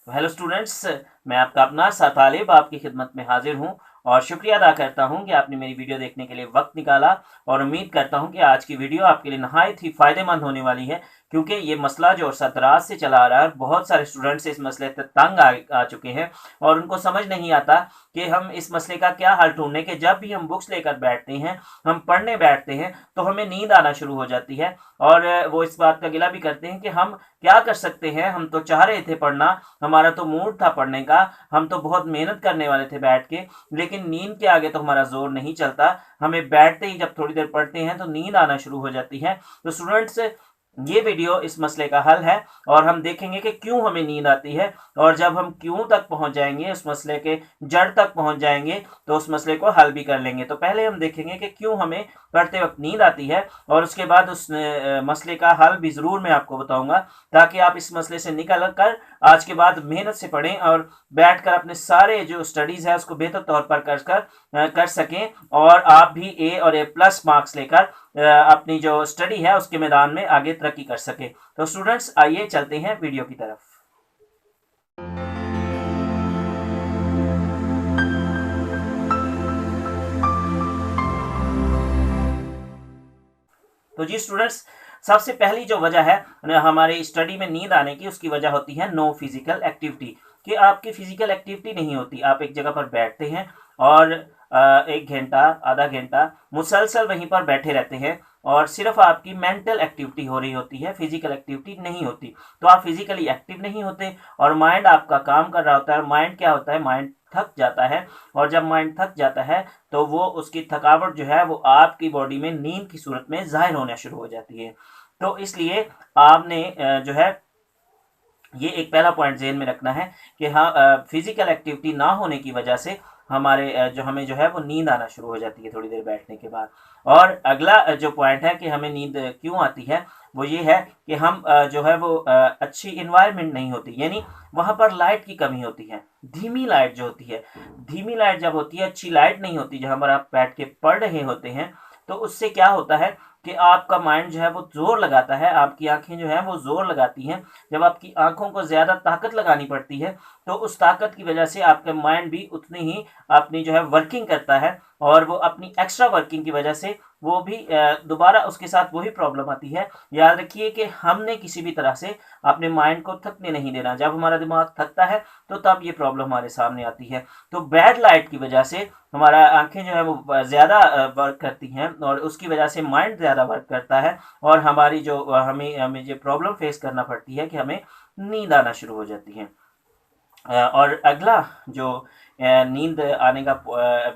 Hello students, मैं आपका अपना तालिब आपकी खिदमत में हाजिर हूं और शुक्रिया अदा करता हूं कि आपने मेरी वीडियो देखने के लिए वक्त निकाला। और उम्मीद करता हूं कि आज की वीडियो आपके लिए नहायत ही फ़ायदेमंद होने वाली है, क्योंकि ये मसला जो सतरात से चला आ रहा है, बहुत सारे स्टूडेंट्स इस मसले से तंग आ चुके हैं और उनको समझ नहीं आता कि हम इस मसले का क्या हल ढूंढने के। जब भी हम बुक्स लेकर बैठते हैं, हम पढ़ने बैठते हैं, तो हमें नींद आना शुरू हो जाती है और वो इस बात का गिला भी करते हैं कि हम क्या कर सकते हैं, हम तो चाह रहे थे पढ़ना, हमारा तो मूड था पढ़ने का, हम तो बहुत मेहनत करने वाले थे बैठ के, लेकिन नींद के आगे तो हमारा जोर नहीं चलता। हमें बैठते ही जब थोड़ी देर पढ़ते हैं तो नींद आना शुरू हो जाती है। तो स्टूडेंट्स, ये वीडियो इस मसले का हल है और हम देखेंगे कि क्यों हमें नींद आती है, और जब हम क्यों तक पहुंच जाएंगे, उस मसले के जड़ तक पहुंच जाएंगे, तो उस मसले को हल भी कर लेंगे। तो पहले हम देखेंगे कि क्यों हमें पढ़ते वक्त नींद आती है, और उसके बाद उस मसले का हल भी ज़रूर मैं आपको बताऊंगा, ताकि आप इस मसले से निकल कर आज के बाद मेहनत से पढ़ें और बैठकर अपने सारे जो स्टडीज़ है उसको बेहतर तौर पर कर सकें, और आप भी ए और ए प्लस मार्क्स लेकर अपनी जो स्टडी है उसके मैदान में आगे तरक्की कर सके। तो स्टूडेंट्स, आइए चलते हैं वीडियो की तरफ। तो जी स्टूडेंट्स, सबसे पहली जो वजह है हमारे स्टडी में नींद आने की, उसकी वजह होती है नो फिजिकल एक्टिविटी, कि आपकी फिजिकल एक्टिविटी नहीं होती। आप एक जगह पर बैठते हैं और 1 घंटा आधा घंटा मुसलसल वहीं पर बैठे रहते हैं और सिर्फ आपकी मेंटल एक्टिविटी हो रही होती है, फिजिकल एक्टिविटी नहीं होती। तो आप फिजिकली एक्टिव नहीं होते और माइंड आपका काम कर रहा होता है। माइंड क्या होता है, माइंड थक जाता है, और जब माइंड थक जाता है तो वो उसकी थकावट जो है वो आपकी बॉडी में नींद की सूरत में जाहिर होना शुरू हो जाती है। तो इसलिए आपने जो है ये एक पहला पॉइंट ज़हन में रखना है कि हाँ, फिजिकल एक्टिविटी ना होने की वजह से हमारे जो हमें जो है वो नींद आना शुरू हो जाती है थोड़ी देर बैठने के बाद। और अगला जो पॉइंट है कि हमें नींद क्यों आती है, वो ये है कि हम जो है वो अच्छी इन्वायरमेंट नहीं होती, यानी वहाँ पर लाइट की कमी होती है। धीमी लाइट जो होती है, धीमी लाइट जब होती है, अच्छी लाइट नहीं होती जहाँ पर आप बैठ के पढ़ रहे होते हैं, तो उससे क्या होता है कि आपका माइंड जो है वो जोर लगाता है, आपकी आंखें जो है वो जोर लगाती हैं। जब आपकी आंखों को ज़्यादा ताकत लगानी पड़ती है, तो उस ताकत की वजह से आपका माइंड भी उतनी ही अपनी जो है वर्किंग करता है, और वो अपनी एक्स्ट्रा वर्किंग की वजह से वो भी दोबारा उसके साथ वही प्रॉब्लम आती है। याद रखिए कि हमने किसी भी तरह से अपने माइंड को थकने नहीं देना। जब हमारा दिमाग थकता है तो तब ये प्रॉब्लम हमारे सामने आती है। तो बैड लाइट की वजह से हमारा आंखें जो है वो ज़्यादा वर्क करती हैं और उसकी वजह से माइंड ज़्यादा वर्क करता है, और हमारी जो हमें हमें जो प्रॉब्लम फेस करना पड़ती है कि हमें नींद आना शुरू हो जाती है। और अगला जो नींद आने का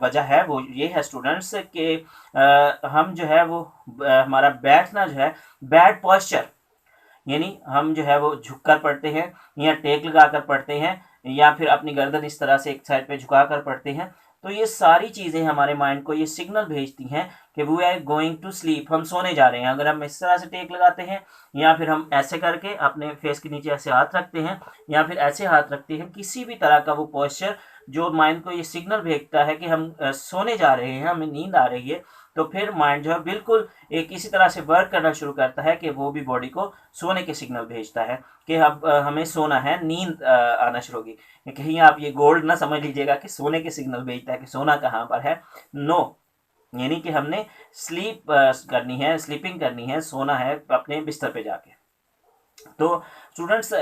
वजह है वो ये है स्टूडेंट्स कि हम जो है वो हमारा बैठना जो है, बैड पोस्चर, यानी हम जो है वो झुककर पढ़ते हैं या टेक लगाकर पढ़ते हैं या फिर अपनी गर्दन इस तरह से एक साइड पे झुकाकर पढ़ते हैं। तो ये सारी चीज़ें हमारे माइंड को ये सिग्नल भेजती हैं कि we are going to sleep, हम सोने जा रहे हैं। अगर हम इस तरह से टेक लगाते हैं या फिर हम ऐसे करके अपने फेस के नीचे ऐसे हाथ रखते हैं या फिर ऐसे हाथ रखते हैं, किसी भी तरह का वो पोस्चर जो माइंड को ये सिग्नल भेजता है कि हम सोने जा रहे हैं, हमें नींद आ रही है, तो फिर माइंड जो है बिल्कुल एक इसी तरह से वर्क करना शुरू करता है कि वो भी बॉडी को सोने के सिग्नल भेजता है कि अब हमें सोना है, नींद आना शुरू होगी। कहीं आप ये गोल्ड ना समझ लीजिएगा कि सोने के सिग्नल भेजता है कि सोना कहाँ पर है। नो, यानी कि हमने स्लीप करनी है, स्लीपिंग करनी है, सोना है अपने बिस्तर पे जाके। तो स्टूडेंट्स,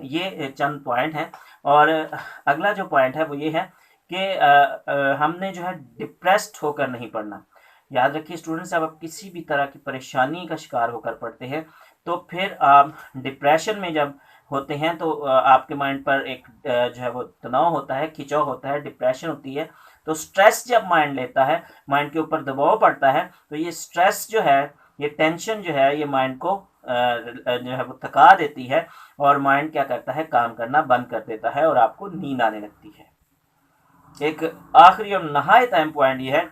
ये चंद पॉइंट हैं। और अगला जो पॉइंट है वो ये है कि हमने जो है डिप्रेस्ड होकर नहीं पढ़ना। याद रखिए स्टूडेंट्स, जब आप किसी भी तरह की परेशानी का शिकार होकर पढ़ते हैं तो फिर आप डिप्रेशन में जब होते हैं तो आपके माइंड पर एक जो है वो तनाव होता है, खिंचाव होता है, डिप्रेशन होती है। तो स्ट्रेस जब माइंड लेता है, माइंड के ऊपर दबाव पड़ता है, तो ये स्ट्रेस जो है, ये टेंशन जो है, ये माइंड को जो है वो थका देती है, और माइंड क्या करता है, काम करना बंद कर देता है और आपको नींद आने लगती है। एक आखिरी और नहायत अहम पॉइंट ये है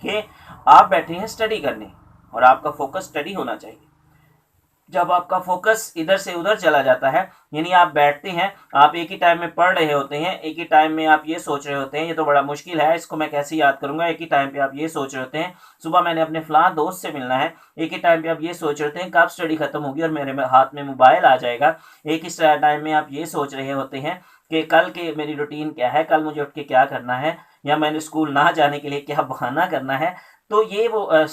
कि आप बैठे हैं स्टडी करने और आपका फोकस स्टडी होना चाहिए। जब आपका फोकस इधर से उधर चला जाता है, यानी आप बैठते हैं, आप एक ही टाइम में पढ़ रहे होते हैं, एक ही टाइम में आप ये सोच रहे होते हैं, ये तो बड़ा मुश्किल है, इसको मैं कैसे याद करूंगा, एक ही टाइम पे आप ये सोच रहे होते हैं, सुबह मैंने अपने फलां दोस्त से मिलना है, एक ही टाइम पे आप ये सोच रहे होते हैं कब स्टडी खत्म होगी और मेरे हाथ में मोबाइल आ जाएगा, एक ही टाइम में आप ये सोच रहे होते हैं कि कल के मेरी रूटीन क्या है, कल मुझे उठ के क्या करना है, या मैंने स्कूल ना जाने के लिए क्या बहाना करना है। तो ये वो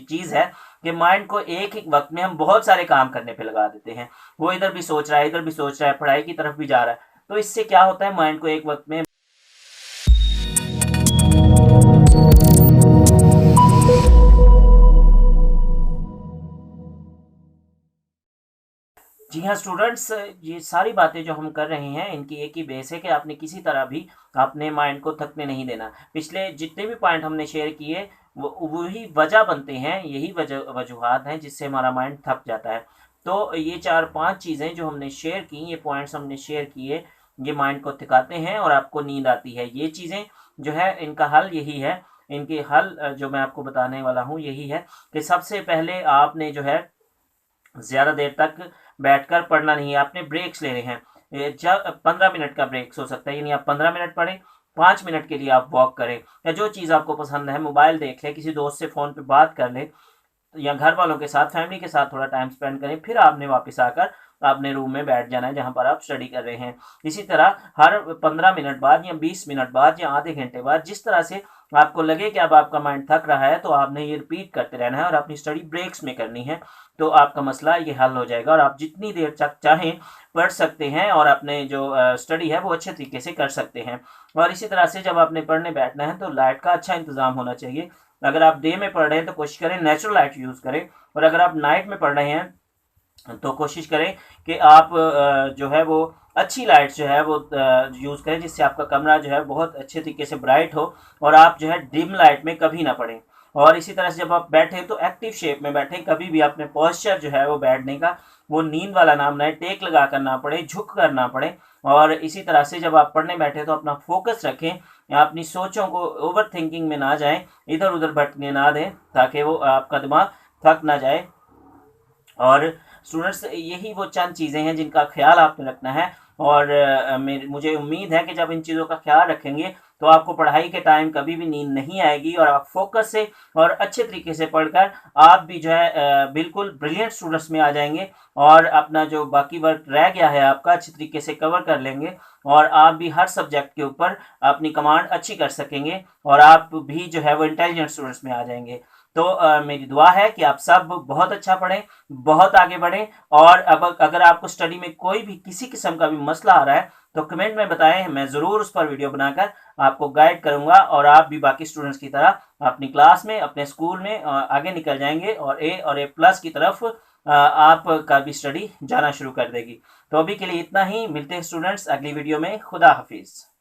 चीज़ है कि माइंड को एक ही वक्त में हम बहुत सारे काम करने पे लगा देते हैं, वो इधर भी सोच रहा है, इधर भी सोच रहा है, पढ़ाई की तरफ भी जा रहा है, तो इससे क्या होता है, माइंड को एक वक्त में जी हाँ स्टूडेंट्स, ये सारी बातें जो हम कर रहे हैं इनकी एक ही बेस है कि आपने किसी तरह भी अपने माइंड को थकने नहीं देना। पिछले जितने भी पॉइंट हमने शेयर किए वो वही वजह बनते हैं, यही वजूहात हैं जिससे हमारा माइंड थक जाता है। तो ये 4-5 चीज़ें जो हमने शेयर की, ये पॉइंट्स हमने शेयर किए, ये माइंड को थकाते हैं और आपको नींद आती है। ये चीज़ें जो है इनका हल यही है, इनके हल जो मैं आपको बताने वाला हूँ यही है कि सबसे पहले आपने जो है ज़्यादा देर तक बैठकर पढ़ना नहीं है, आपने ब्रेक्स लेने हैं। जब 15 मिनट का ब्रेक्स हो सकता है, यानी आप 15 मिनट पढ़ें, 5 मिनट के लिए आप वॉक करें, या जो चीज़ आपको पसंद है, मोबाइल देख लें, किसी दोस्त से फ़ोन पे बात कर लें, या घर वालों के साथ, फैमिली के साथ थोड़ा टाइम स्पेंड करें, फिर आपने वापस आकर अपने रूम में बैठ जाना है जहाँ पर आप स्टडी कर रहे हैं। इसी तरह हर 15 मिनट बाद या 20 मिनट बाद या आधे घंटे बाद, जिस तरह से आपको लगे कि अब आपका माइंड थक रहा है, तो आपने ये रिपीट करते रहना है और अपनी स्टडी ब्रेक्स में करनी है, तो आपका मसला ये हल हो जाएगा और आप जितनी देर तक चाहें पढ़ सकते हैं और अपने जो स्टडी है वो अच्छे तरीके से कर सकते हैं। और इसी तरह से जब आपने पढ़ने बैठना है तो लाइट का अच्छा इंतज़ाम होना चाहिए। अगर आप डे में पढ़ रहे हैं तो कोशिश करें नेचुरल लाइट यूज़ करें, और अगर आप नाइट में पढ़ रहे हैं तो कोशिश करें कि आप जो है वो अच्छी लाइट जो है वो यूज़ करें, जिससे आपका कमरा जो है बहुत अच्छे तरीके से ब्राइट हो और आप जो है डिम लाइट में कभी ना पढ़ें। और इसी तरह से जब आप बैठें तो एक्टिव शेप में बैठें, कभी भी अपने पोस्चर जो है वो बैठने का वो नींद वाला नाम ना है, टेक लगा कर ना पड़े, झुक कर ना पड़े। और इसी तरह से जब आप पढ़ने बैठे तो अपना फोकस रखें, या अपनी सोचों को ओवर थिंकिंग में ना जाएं, इधर उधर भटकने ना दें, ताकि वो आपका दिमाग थक ना जाए। और स्टूडेंट्स, यही वो चंद चीज़ें हैं जिनका ख्याल आपने रखना है, और मुझे उम्मीद है कि जब इन चीज़ों का ख्याल रखेंगे तो आपको पढ़ाई के टाइम कभी भी नींद नहीं आएगी, और आप फोकस से और अच्छे तरीके से पढ़कर आप भी जो है बिल्कुल ब्रिलियंट स्टूडेंट्स में आ जाएंगे, और अपना जो बाकी वर्क रह गया है आपका अच्छी तरीके से कवर कर लेंगे, और आप भी हर सब्जेक्ट के ऊपर अपनी कमांड अच्छी कर सकेंगे, और आप भी जो है वो इंटेलिजेंट स्टूडेंट्स में आ जाएंगे। तो मेरी दुआ है कि आप सब बहुत अच्छा पढ़ें, बहुत आगे बढ़ें, और अब अगर आपको स्टडी में कोई भी किसी किस्म का भी मसला आ रहा है तो कमेंट में बताएं, मैं ज़रूर उस पर वीडियो बनाकर आपको गाइड करूंगा, और आप भी बाकी स्टूडेंट्स की तरह अपनी क्लास में, अपने स्कूल में आगे निकल जाएंगे, और A+ की तरफ आपका भी स्टडी जाना शुरू कर देगी। तो अभी के लिए इतना ही, मिलते हैं स्टूडेंट्स अगली वीडियो में। खुदा हाफिज़।